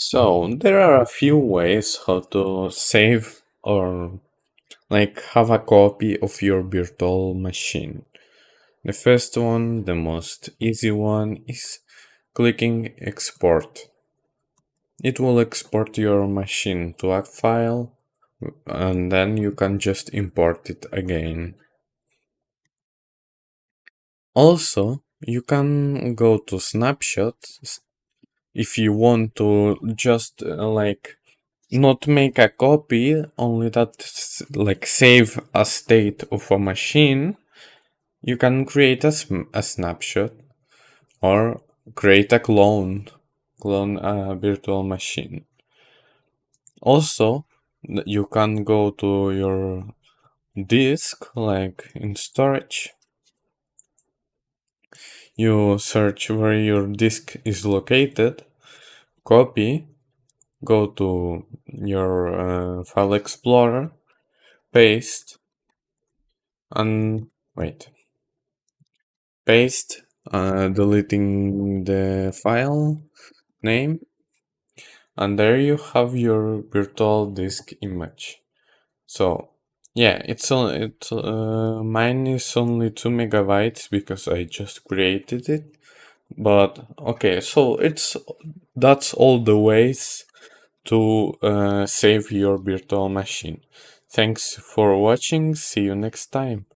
So there are a few ways how to save or have a copy of your virtual machine. The first one, the most easy one, is clicking export. It will export your machine to a file and then you can just import it again. Also, you can go to snapshots if you want to just not make a copy, only that save a state of a machine. You can create a snapshot or create a clone a virtual machine. Also, you can go to your disk, like in storage. You search where your disk is located, copy, go to your file explorer, paste, and paste, deleting the file name, and there you have your virtual disk image. So yeah, mine is only 2 MB because I just created it. But okay, so that's all the ways to save your virtual machine. Thanks for watching. See you next time.